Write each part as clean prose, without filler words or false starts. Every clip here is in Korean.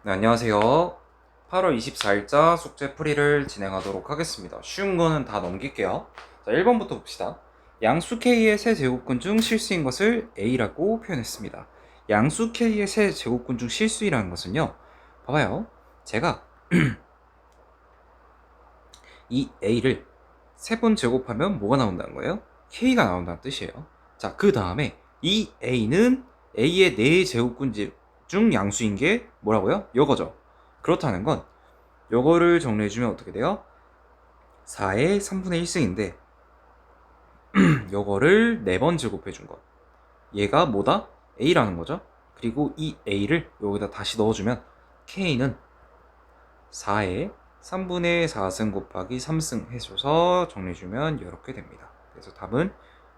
네, 안녕하세요. 8월 24일자 숙제 풀이를 진행하도록 하겠습니다. 쉬운 거는 다 넘길게요. 자, 1번부터 봅시다. 양수 K의 세 제곱근 중 실수인 것을 A라고 표현했습니다. 양수 K의 세 제곱근 중 실수이라는 것은요. 봐봐요. 제가 이 A를 세 번 제곱하면 뭐가 나온다는 거예요? K가 나온다는 뜻이에요. 자, 그 다음에 이 A는 A의 네 제곱근 중 양수인 게 뭐라고요? 요거죠. 그렇다는 건 요거를 정리해주면 어떻게 돼요? 4의 3분의 1승인데 요거를 4번 제곱해준 것, 얘가 뭐다? A라는 거죠. 그리고 이 A를 여기다 다시 넣어주면 K는 4의 3분의 4승 곱하기 3승 해줘서 정리해주면 이렇게 됩니다. 그래서 답은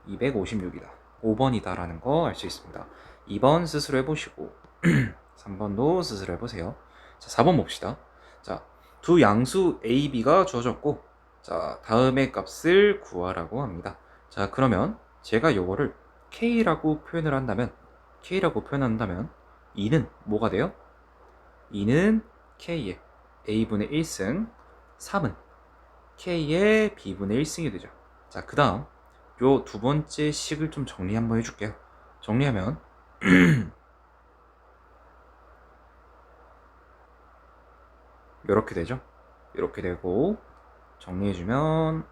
256이다 5번이다 라는 거 알 수 있습니다. 2번 스스로 해보시고 3번도 스스로 해보세요. 자, 4번 봅시다. 자, 두 양수 A, B가 주어졌고, 자, 다음의 값을 구하라고 합니다. 자, 그러면 제가 요거를 K라고 표현을 한다면, K는 뭐가 돼요? 2는 K의 A분의 1승, 3은 K의 B분의 1승이 되죠. 자, 그 다음 요 두 번째 식을 좀 정리 한번 해줄게요. 정리하면 이렇게 되죠. 이렇게 되고, 정리해주면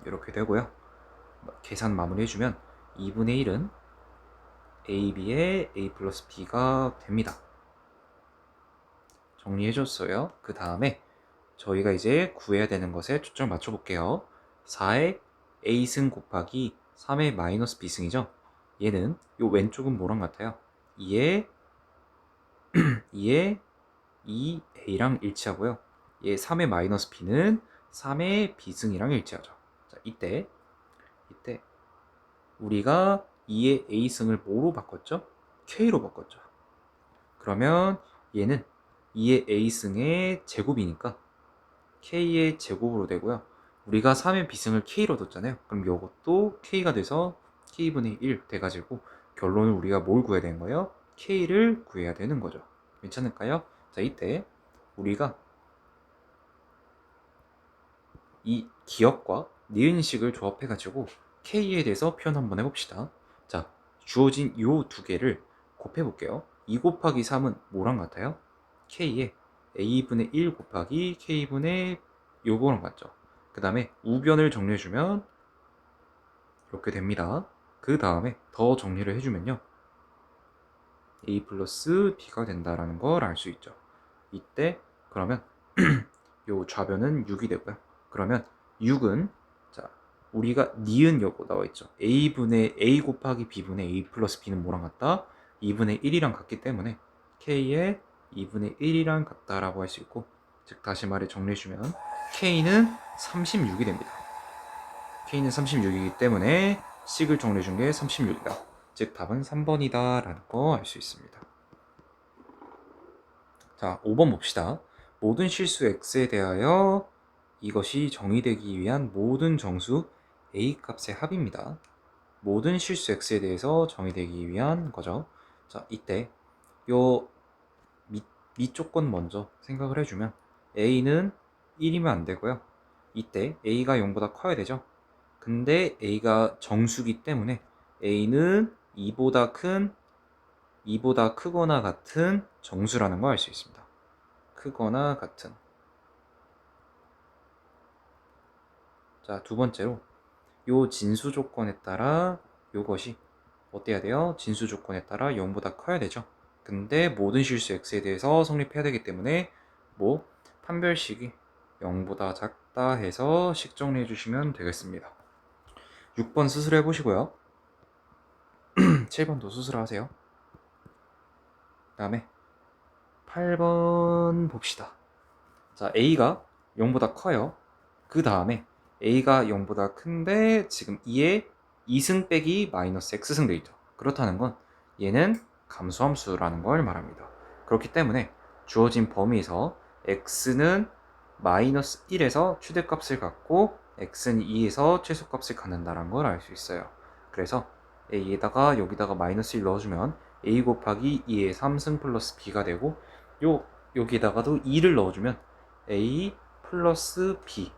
이렇게 되고요. 계산 마무리해주면 2분의 1은 AB의 A 플러스 B가 됩니다. 정리해줬어요. 그 다음에 저희가 이제 구해야 되는 것에 초점을 맞춰볼게요. 4의 A승 곱하기 3의 마이너스 B승이죠. 얘는 요 왼쪽은 뭐랑 같아요? 2의 2A랑 일치하고요. 얘 3의 마이너스 B는 3의 B승이랑 일치하죠. 자, 이때 우리가 2의 A승을 뭐로 바꿨죠? K로 바꿨죠. 그러면 얘는 2의 A승의 제곱이니까 K의 제곱으로 되고요. 우리가 3의 B승을 K로 뒀잖아요. 그럼 이것도 K가 돼서 K분의 1 돼가지고 결론은 우리가 뭘 구해야 되는 거예요? K를 구해야 되는 거죠. 괜찮을까요? 자, 이때 우리가 이 기억과 니은식을 조합해가지고 K에 대해서 표현 한번 해봅시다. 자, 주어진 요 두 개를 곱해볼게요. 2 곱하기 3은 뭐랑 같아요? K에 A분의 1 곱하기 K분의 요거랑 같죠. 그 다음에 우변을 정리해주면 이렇게 됩니다. 그 다음에 더 정리를 해주면요, A 플러스 B가 된다라는 걸 알 수 있죠. 이때 그러면 요 좌변은 6이 되고요. 그러면 6은, 자, 우리가 니은 여고 나와 있죠. A분의 A 곱하기 B분의 A 플러스 B는 뭐랑 같다? 2분의 1이랑 같기 때문에 K의 2분의 1이랑 같다라고 할 수 있고, 즉 다시 말해 정리해주면 K는 36이 됩니다. K는 36이기 때문에 식을 정리해준 게 36이다. 즉 답은 3번이다 라는 거 알 수 있습니다. 자, 5번 봅시다. 모든 실수 x에 대하여 이것이 정의되기 위한 모든 정수 a 값의 합입니다. 모든 실수 x에 대해서 정의되기 위한 거죠. 자, 이때 요 밑조건 먼저 생각을 해주면 a는 1이면 안 되고요. 이때 a가 0보다 커야 되죠. 근데 a가 정수기 때문에 a는 2보다 크거나 같은 정수라는 걸 알 수 있습니다. 크거나 같은. 자, 두 번째로 요 진수 조건에 따라 요것이 어때야 돼요? 진수 조건에 따라 0보다 커야 되죠. 근데 모든 실수 x에 대해서 성립해야 되기 때문에 뭐 판별식이 0보다 작다 해서 식 정리해 주시면 되겠습니다. 6번 수술 해보시고요. 7번도 수술하세요. 그 다음에 8번 봅시다. 자, A가 0보다 커요. 그 다음에 A가 0보다 큰데 지금 2에 2승 빼기 마이너스 X승 돼 있죠. 그렇다는 건 얘는 감수함수라는 걸 말합니다. 그렇기 때문에 주어진 범위에서 X는 마이너스 1에서 최대값을 갖고 X는 2에서 최소값을 갖는다는 걸 알 수 있어요. 그래서 A에다가 여기다가 마이너스 1 넣어주면 a 곱하기 2의 3승 플러스 b가 되고 여기다가도 2를 넣어주면 a 플러스 b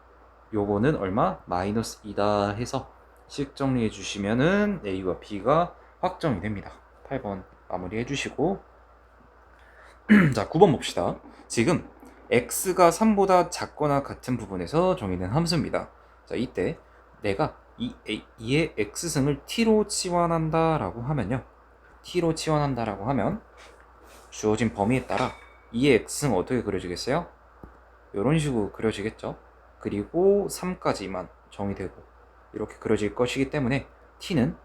요거는 얼마? 마이너스 2다 해서 식 정리해 주시면은 a와 b가 확정이 됩니다. 8번 마무리해 주시고 자 9번 봅시다. 지금 x가 3보다 작거나 같은 부분에서 정의된 함수입니다. 자 이때 내가 이의 x승을 t로 치환한다 라고 하면요, t로 치환한다 라고 하면 주어진 범위에 따라 이의 x승 어떻게 그려지겠어요? 이런 식으로 그려지겠죠. 그리고 3까지만 정의되고 이렇게 그려질 것이기 때문에 t는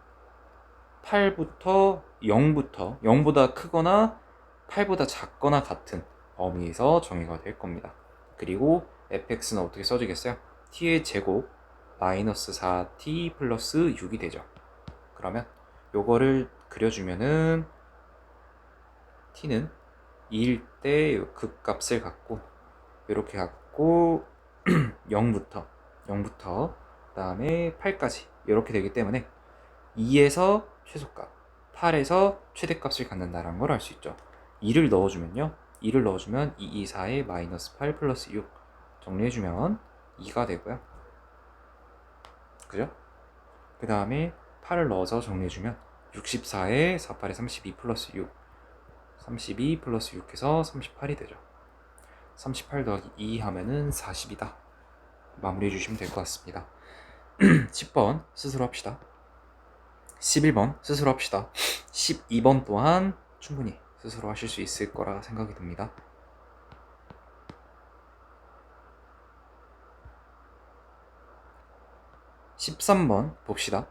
8부터 0부터 0보다 크거나 8보다 작거나 같은 범위에서 정의가 될 겁니다. 그리고 fx는 어떻게 써지겠어요? t의 제곱 마이너스 4t 플러스 6이 되죠. 그러면 요거를 그려주면은 t는 2일 때 극값을 갖고 이렇게 갖고 0부터 그 다음에 8까지 이렇게 되기 때문에 2에서 최소값, 8에서 최대값을 갖는다는 걸 알 수 있죠. 2를 넣어주면요, 2를 넣어주면 2, 2, 4에 마이너스 8 플러스 6 정리해주면 2가 되고요. 그죠? 그 다음에 8을 넣어서 정리해주면 64에 48에 32 플러스 6 32 플러스 6 해서 38이 되죠. 38 더하기 2 하면은 40이다. 마무리해 주시면 될 것 같습니다. 10번 스스로 합시다. 11번 스스로 합시다. 12번 또한 충분히 스스로 하실 수 있을 거라 생각이 듭니다. 13번 봅시다.